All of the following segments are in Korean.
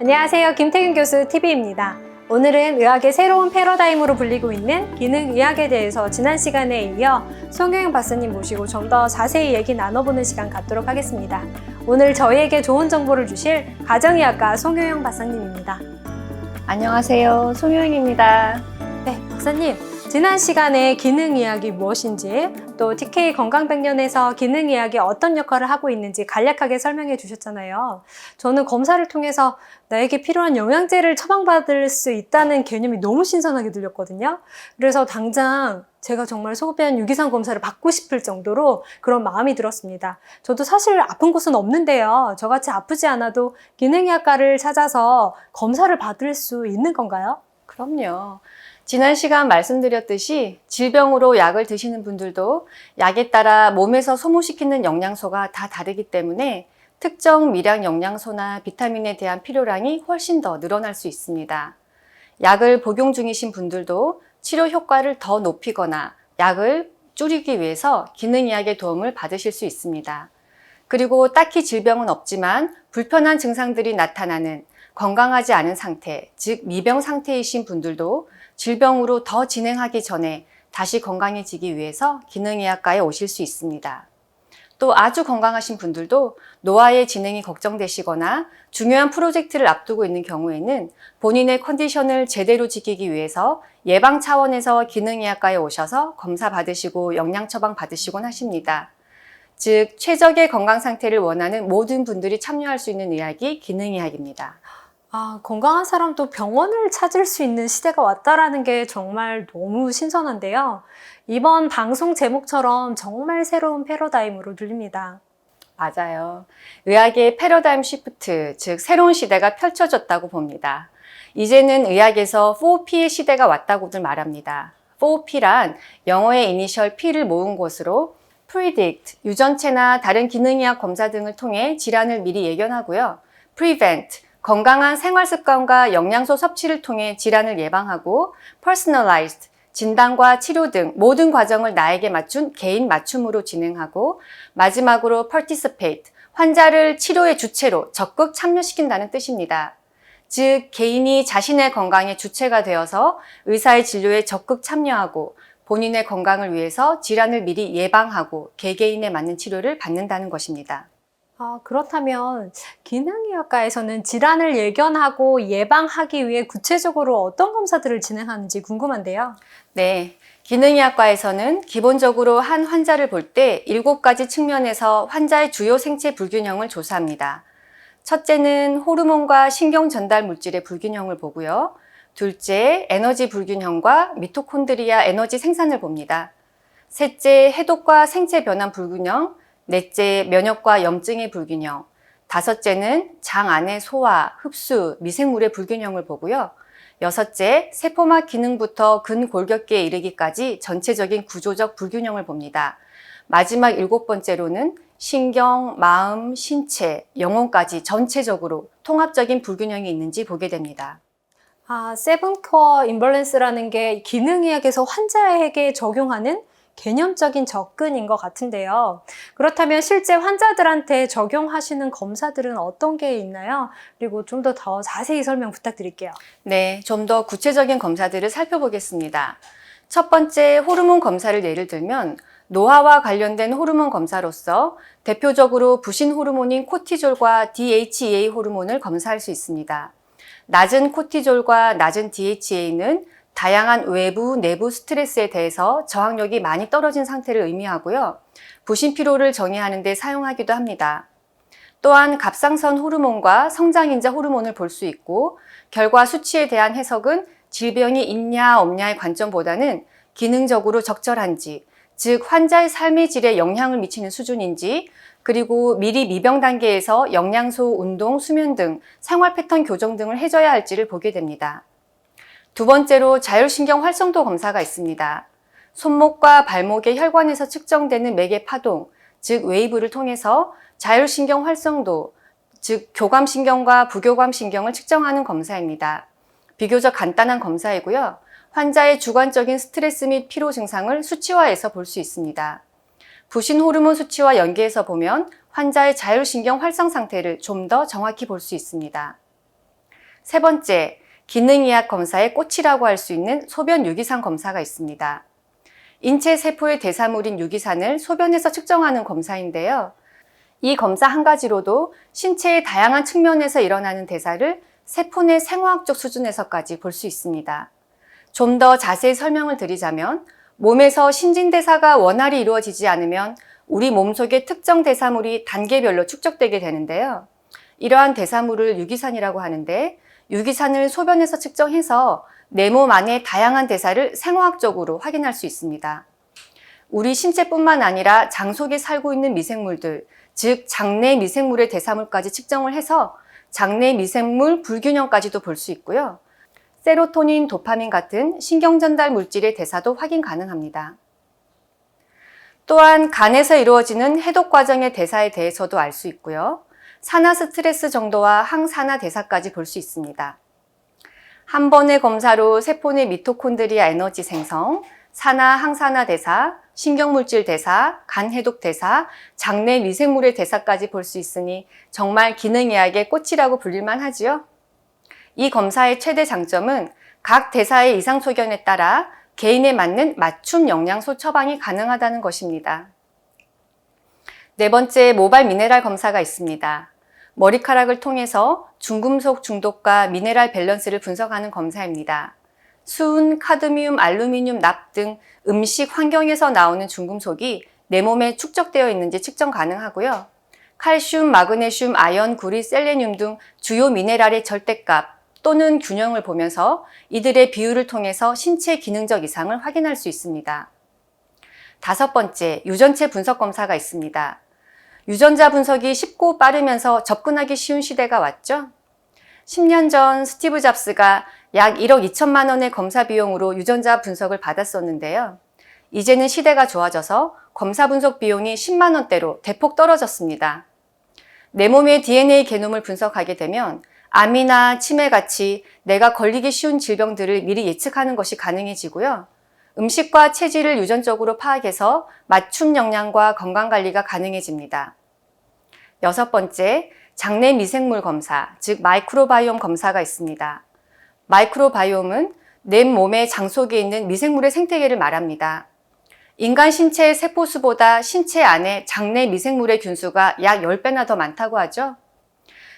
안녕하세요. 김태균 교수 TV입니다. 오늘은 의학의 새로운 패러다임으로 불리고 있는 기능의학에 대해서 지난 시간에 이어 송효영 박사님 모시고 좀 더 자세히 얘기 나눠보는 시간 갖도록 하겠습니다. 오늘 저희에게 좋은 정보를 주실 가정의학과 송효영 박사님입니다. 안녕하세요. 송효영입니다. 네, 박사님. 지난 시간에 기능의학이 무엇인지 또 TK 건강백년에서 기능의학이 어떤 역할을 하고 있는지 간략하게 설명해 주셨잖아요. 저는 검사를 통해서 나에게 필요한 영양제를 처방받을 수 있다는 개념이 너무 신선하게 들렸거든요. 그래서 당장 제가 정말 소변 유기산 검사를 받고 싶을 정도로 그런 마음이 들었습니다. 저도 사실 아픈 곳은 없는데요. 저같이 아프지 않아도 기능의학과를 찾아서 검사를 받을 수 있는 건가요? 그럼요. 지난 시간 말씀드렸듯이 질병으로 약을 드시는 분들도 약에 따라 몸에서 소모시키는 영양소가 다 다르기 때문에 특정 미량 영양소나 비타민에 대한 필요량이 훨씬 더 늘어날 수 있습니다. 약을 복용 중이신 분들도 치료 효과를 더 높이거나 약을 줄이기 위해서 기능의학의 도움을 받으실 수 있습니다. 그리고 딱히 질병은 없지만 불편한 증상들이 나타나는 건강하지 않은 상태, 즉 미병 상태이신 분들도 질병으로 더 진행하기 전에 다시 건강해지기 위해서 기능의학과에 오실 수 있습니다. 또 아주 건강하신 분들도 노화의 진행이 걱정되시거나 중요한 프로젝트를 앞두고 있는 경우에는 본인의 컨디션을 제대로 지키기 위해서 예방 차원에서 기능의학과에 오셔서 검사 받으시고 영양 처방 받으시곤 하십니다. 즉 최적의 건강 상태를 원하는 모든 분들이 참여할 수 있는 의학이 기능의학입니다. 건강한 사람도 병원을 찾을 수 있는 시대가 왔다라는 게 정말 너무 신선한데요. 이번 방송 제목처럼 정말 새로운 패러다임으로 들립니다. 맞아요. 의학의 패러다임 시프트, 즉 새로운 시대가 펼쳐졌다고 봅니다. 이제는 의학에서 4P의 시대가 왔다고들 말합니다. 4P란 영어의 이니셜 P를 모은 것으로 predict, 유전체나 다른 기능의학 검사 등을 통해 질환을 미리 예견하고요. prevent, 건강한 생활 습관과 영양소 섭취를 통해 질환을 예방하고 personalized, 진단과 치료 등 모든 과정을 나에게 맞춘 개인 맞춤으로 진행하고 마지막으로 participate, 환자를 치료의 주체로 적극 참여시킨다는 뜻입니다. 즉 개인이 자신의 건강의 주체가 되어서 의사의 진료에 적극 참여하고 본인의 건강을 위해서 질환을 미리 예방하고 개개인에 맞는 치료를 받는다는 것입니다. 그렇다면 기능의학과에서는 질환을 예견하고 예방하기 위해 구체적으로 어떤 검사들을 진행하는지 궁금한데요. 네, 기능의학과에서는 기본적으로 한 환자를 볼 때 7가지 측면에서 환자의 주요 생체 불균형을 조사합니다. 첫째는 호르몬과 신경 전달 물질의 불균형을 보고요. 둘째, 에너지 불균형과 미토콘드리아 에너지 생산을 봅니다. 셋째, 해독과 생체 변환 불균형, 넷째, 면역과 염증의 불균형, 다섯째는 장 안의 소화, 흡수, 미생물의 불균형을 보고요. 여섯째, 세포막 기능부터 근골격계에 이르기까지 전체적인 구조적 불균형을 봅니다. 마지막 7번째로는 신경, 마음, 신체, 영혼까지 전체적으로 통합적인 불균형이 있는지 보게 됩니다. 세븐코어 임벌런스라는 게 기능의학에서 환자에게 적용하는 개념적인 접근인 것 같은데요. 그렇다면 실제 환자들한테 적용하시는 검사들은 어떤 게 있나요? 그리고 좀 더 자세히 설명 부탁드릴게요. 네, 좀 더 구체적인 검사들을 살펴보겠습니다. 첫 번째 호르몬 검사를 예를 들면 노화와 관련된 호르몬 검사로서 대표적으로 부신 호르몬인 코티졸과 DHEA 호르몬을 검사할 수 있습니다. 낮은 코티졸과 낮은 DHEA는 다양한 외부, 내부 스트레스에 대해서 저항력이 많이 떨어진 상태를 의미하고요. 부신 피로를 정의하는 데 사용하기도 합니다. 또한 갑상선 호르몬과 성장인자 호르몬을 볼 수 있고 결과 수치에 대한 해석은 질병이 있냐 없냐의 관점보다는 기능적으로 적절한지, 즉 환자의 삶의 질에 영향을 미치는 수준인지, 그리고 미리 미병 단계에서 영양소, 운동, 수면 등 생활 패턴 교정 등을 해줘야 할지를 보게 됩니다. 두 번째로 자율신경 활성도 검사가 있습니다. 손목과 발목의 혈관에서 측정되는 맥의 파동, 즉 웨이브를 통해서 자율신경 활성도, 즉 교감신경과 부교감신경을 측정하는 검사입니다. 비교적 간단한 검사이고요. 환자의 주관적인 스트레스 및 피로 증상을 수치화해서 볼 수 있습니다. 부신 호르몬 수치와 연계해서 보면 환자의 자율신경 활성 상태를 좀 더 정확히 볼 수 있습니다. 세 번째, 기능의학 검사의 꽃이라고 할 수 있는 소변 유기산 검사가 있습니다. 인체 세포의 대사물인 유기산을 소변에서 측정하는 검사인데요. 이 검사 한 가지로도 신체의 다양한 측면에서 일어나는 대사를 세포 내 생화학적 수준에서까지 볼 수 있습니다. 좀 더 자세히 설명을 드리자면 몸에서 신진대사가 원활히 이루어지지 않으면 우리 몸속의 특정 대사물이 단계별로 축적되게 되는데요. 이러한 대사물을 유기산이라고 하는데 유기산을 소변에서 측정해서 내 몸 안의 다양한 대사를 생화학적으로 확인할 수 있습니다. 우리 신체뿐만 아니라 장 속에 살고 있는 미생물들, 즉 장내 미생물의 대사물까지 측정을 해서 장내 미생물 불균형까지도 볼 수 있고요. 세로토닌, 도파민 같은 신경전달 물질의 대사도 확인 가능합니다. 또한 간에서 이루어지는 해독 과정의 대사에 대해서도 알 수 있고요. 산화 스트레스 정도와 항산화 대사까지 볼 수 있습니다. 한 번의 검사로 세포 내 미토콘드리아 에너지 생성, 산화, 항산화 대사, 신경물질 대사, 간 해독 대사, 장내 미생물의 대사까지 볼 수 있으니 정말 기능의학의 꽃이라고 불릴만 하지요. 이 검사의 최대 장점은 각 대사의 이상 소견에 따라 개인에 맞는 맞춤 영양소 처방이 가능하다는 것입니다. 네 번째, 모발 미네랄 검사가 있습니다. 머리카락을 통해서 중금속 중독과 미네랄 밸런스를 분석하는 검사입니다. 수은, 카드뮴, 알루미늄, 납 등 음식 환경에서 나오는 중금속이 내 몸에 축적되어 있는지 측정 가능하고요. 칼슘, 마그네슘, 아연, 구리, 셀레늄 등 주요 미네랄의 절대값 또는 균형을 보면서 이들의 비율을 통해서 신체 기능적 이상을 확인할 수 있습니다. 다섯 번째, 유전체 분석 검사가 있습니다. 유전자 분석이 쉽고 빠르면서 접근하기 쉬운 시대가 왔죠? 10년 전 스티브 잡스가 약 1억 2천만 원의 검사 비용으로 유전자 분석을 받았었는데요. 이제는 시대가 좋아져서 검사 분석 비용이 10만 원대로 대폭 떨어졌습니다. 내 몸의 DNA 게놈을 분석하게 되면 암이나 치매같이 내가 걸리기 쉬운 질병들을 미리 예측하는 것이 가능해지고요. 음식과 체질을 유전적으로 파악해서 맞춤 영양과 건강관리가 가능해집니다. 여섯 번째, 장내 미생물 검사, 즉 마이크로바이옴 검사가 있습니다. 마이크로바이옴은 내 몸의 장 속에 있는 미생물의 생태계를 말합니다. 인간 신체의 세포수보다 신체 안에 장내 미생물의 균수가 약 10배나 더 많다고 하죠.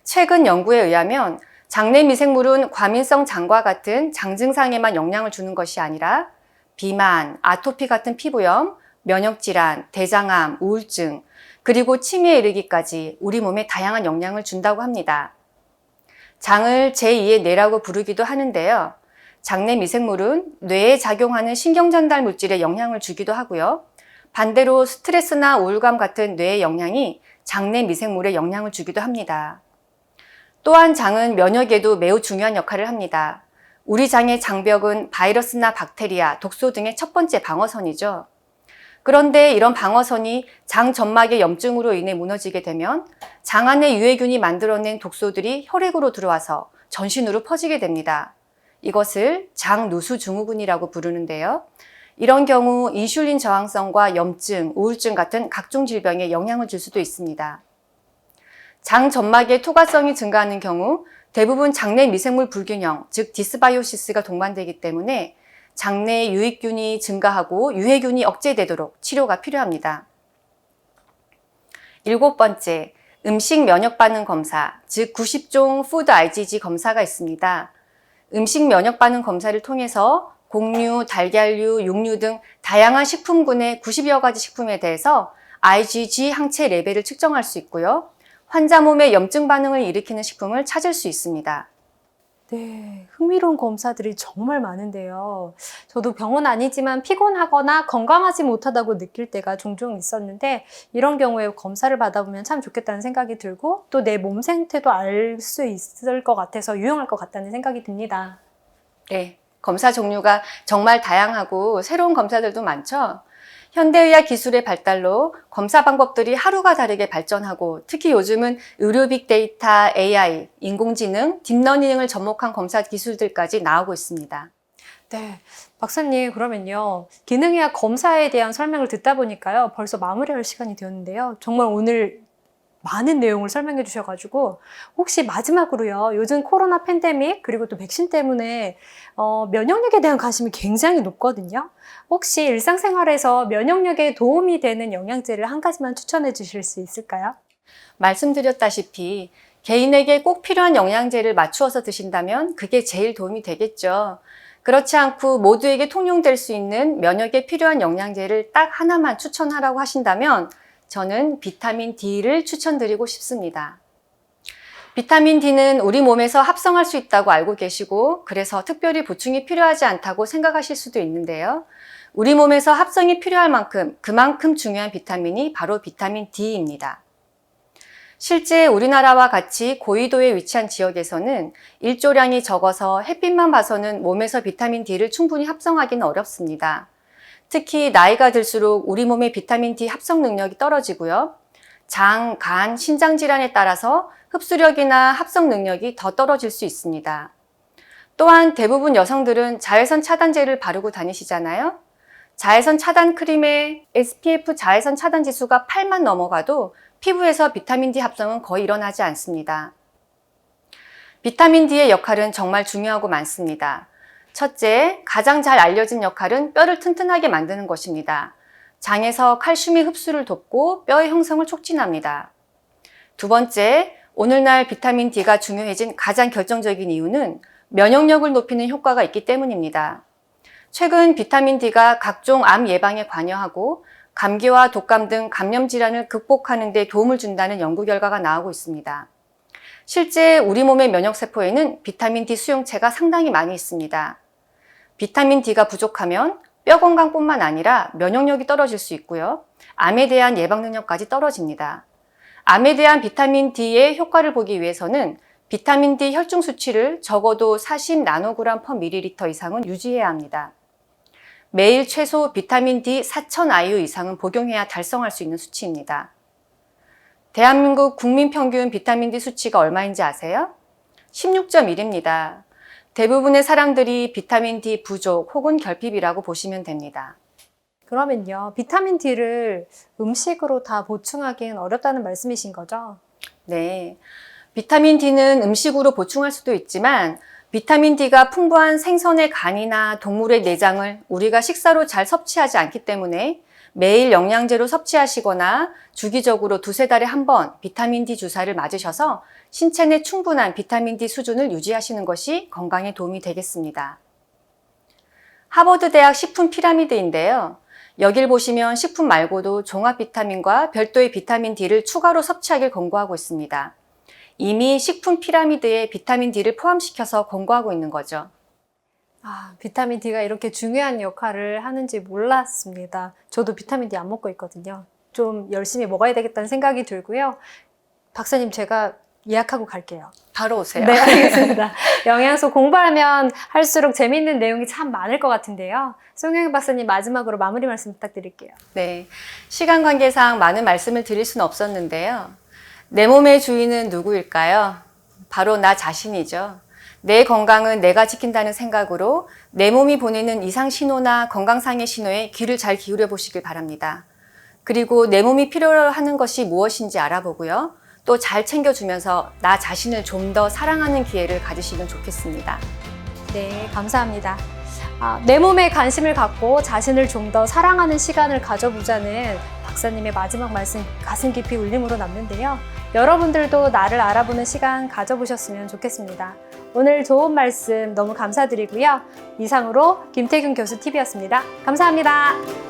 최근 연구에 의하면 장내 미생물은 과민성 장과 같은 장 증상에만 영향을 주는 것이 아니라 비만, 아토피 같은 피부염, 면역질환, 대장암, 우울증, 그리고 치매에 이르기까지 우리 몸에 다양한 영향을 준다고 합니다. 장을 제2의 뇌라고 부르기도 하는데요. 장내 미생물은 뇌에 작용하는 신경전달 물질에 영향을 주기도 하고요. 반대로 스트레스나 우울감 같은 뇌의 영향이 장내 미생물에 영향을 주기도 합니다. 또한 장은 면역에도 매우 중요한 역할을 합니다. 우리 장의 장벽은 바이러스나 박테리아, 독소 등의 첫 번째 방어선이죠. 그런데 이런 방어선이 장 점막의 염증으로 인해 무너지게 되면 장 안의 유해균이 만들어낸 독소들이 혈액으로 들어와서 전신으로 퍼지게 됩니다. 이것을 장누수 증후군이라고 부르는데요. 이런 경우 인슐린 저항성과 염증, 우울증 같은 각종 질병에 영향을 줄 수도 있습니다. 장 점막의 투과성이 증가하는 경우 대부분 장내 미생물 불균형, 즉 디스바이오시스가 동반되기 때문에 장내 유익균이 증가하고 유해균이 억제되도록 치료가 필요합니다. 일곱 번째, 음식 면역 반응 검사, 즉 90종 푸드 IgG 검사가 있습니다. 음식 면역 반응 검사를 통해서 곡류, 달걀류, 육류 등 다양한 식품군의 90여 가지 식품에 대해서 IgG 항체 레벨을 측정할 수 있고요. 환자 몸에 염증 반응을 일으키는 식품을 찾을 수 있습니다. 네, 흥미로운 검사들이 정말 많은데요. 저도 병은 아니지만 피곤하거나 건강하지 못하다고 느낄 때가 종종 있었는데 이런 경우에 검사를 받아보면 참 좋겠다는 생각이 들고 또 내 몸 상태도 알 수 있을 것 같아서 유용할 것 같다는 생각이 듭니다. 네, 검사 종류가 정말 다양하고 새로운 검사들도 많죠. 현대의학 기술의 발달로 검사 방법들이 하루가 다르게 발전하고 특히 요즘은 의료 빅데이터, AI, 인공지능, 딥러닝을 접목한 검사 기술들까지 나오고 있습니다. 네, 박사님 그러면요. 기능의학 검사에 대한 설명을 듣다 보니까요. 벌써 마무리할 시간이 되었는데요. 정말 오늘 많은 내용을 설명해 주셔가지고 혹시 마지막으로요. 요즘 코로나 팬데믹 그리고 또 백신 때문에 면역력에 대한 관심이 굉장히 높거든요. 혹시 일상생활에서 면역력에 도움이 되는 영양제를 한 가지만 추천해 주실 수 있을까요? 말씀드렸다시피 개인에게 꼭 필요한 영양제를 맞추어서 드신다면 그게 제일 도움이 되겠죠. 그렇지 않고 모두에게 통용될 수 있는 면역에 필요한 영양제를 딱 하나만 추천하라고 하신다면 저는 비타민 D를 추천드리고 싶습니다. 비타민 D는 우리 몸에서 합성할 수 있다고 알고 계시고 그래서 특별히 보충이 필요하지 않다고 생각하실 수도 있는데요. 우리 몸에서 합성이 필요할 만큼 그만큼 중요한 비타민이 바로 비타민 D입니다. 실제 우리나라와 같이 고緯도에 위치한 지역에서는 일조량이 적어서 햇빛만 봐서는 몸에서 비타민 D를 충분히 합성하기는 어렵습니다. 특히 나이가 들수록 우리 몸의 비타민 D 합성 능력이 떨어지고요. 장, 간, 신장 질환에 따라서 흡수력이나 합성 능력이 더 떨어질 수 있습니다. 또한 대부분 여성들은 자외선 차단제를 바르고 다니시잖아요. 자외선 차단 크림의 SPF 자외선 차단 지수가 8만 넘어가도 피부에서 비타민 D 합성은 거의 일어나지 않습니다. 비타민 D의 역할은 정말 중요하고 많습니다. 첫째, 가장 잘 알려진 역할은 뼈를 튼튼하게 만드는 것입니다. 장에서 칼슘의 흡수를 돕고 뼈의 형성을 촉진합니다. 두 번째, 오늘날 비타민 D가 중요해진 가장 결정적인 이유는 면역력을 높이는 효과가 있기 때문입니다. 최근 비타민 D가 각종 암 예방에 관여하고 감기와 독감 등 감염 질환을 극복하는 데 도움을 준다는 연구 결과가 나오고 있습니다. 실제 우리 몸의 면역세포에는 비타민 D 수용체가 상당히 많이 있습니다. 비타민 D가 부족하면 뼈 건강뿐만 아니라 면역력이 떨어질 수 있고요. 암에 대한 예방 능력까지 떨어집니다. 암에 대한 비타민 D의 효과를 보기 위해서는 비타민 D 혈중 수치를 적어도 40 나노그램 per ml 이상은 유지해야 합니다. 매일 최소 비타민 D 4,000 IU 이상은 복용해야 달성할 수 있는 수치입니다. 대한민국 국민 평균 비타민 D 수치가 얼마인지 아세요? 16.1입니다. 대부분의 사람들이 비타민 D 부족 혹은 결핍이라고 보시면 됩니다. 그러면요, 비타민 D를 음식으로 다 보충하기는 어렵다는 말씀이신 거죠? 네. 비타민 D는 음식으로 보충할 수도 있지만 비타민 D가 풍부한 생선의 간이나 동물의 내장을 우리가 식사로 잘 섭취하지 않기 때문에 매일 영양제로 섭취하시거나 주기적으로 두세 달에 한 번 비타민 D 주사를 맞으셔서 신체 내 충분한 비타민 D 수준을 유지하시는 것이 건강에 도움이 되겠습니다. 하버드대학 식품 피라미드인데요. 여길 보시면 식품 말고도 종합 비타민과 별도의 비타민 D를 추가로 섭취하길 권고하고 있습니다. 이미 식품 피라미드에 비타민 D를 포함시켜서 권고하고 있는 거죠. 비타민 D가 이렇게 중요한 역할을 하는지 몰랐습니다. 저도 비타민 D 안 먹고 있거든요. 좀 열심히 먹어야 되겠다는 생각이 들고요. 박사님, 제가 예약하고 갈게요. 바로 오세요. 네, 알겠습니다. 영양소 공부하면 할수록 재밌는 내용이 참 많을 것 같은데요. 송영희 박사님, 마지막으로 마무리 말씀 부탁드릴게요. 네, 시간 관계상 많은 말씀을 드릴 수는 없었는데요. 내 몸의 주인은 누구일까요? 바로 나 자신이죠. 내 건강은 내가 지킨다는 생각으로 내 몸이 보내는 이상 신호나 건강상의 신호에 귀를 잘 기울여 보시길 바랍니다. 그리고 내 몸이 필요로 하는 것이 무엇인지 알아보고요. 또 잘 챙겨주면서 나 자신을 좀 더 사랑하는 기회를 가지시면 좋겠습니다. 네, 감사합니다. 내 몸에 관심을 갖고 자신을 좀 더 사랑하는 시간을 가져보자는 박사님의 마지막 말씀 가슴 깊이 울림으로 남는데요. 여러분들도 나를 알아보는 시간 가져보셨으면 좋겠습니다. 오늘 좋은 말씀 너무 감사드리고요. 이상으로 김태균 교수 TV였습니다. 감사합니다.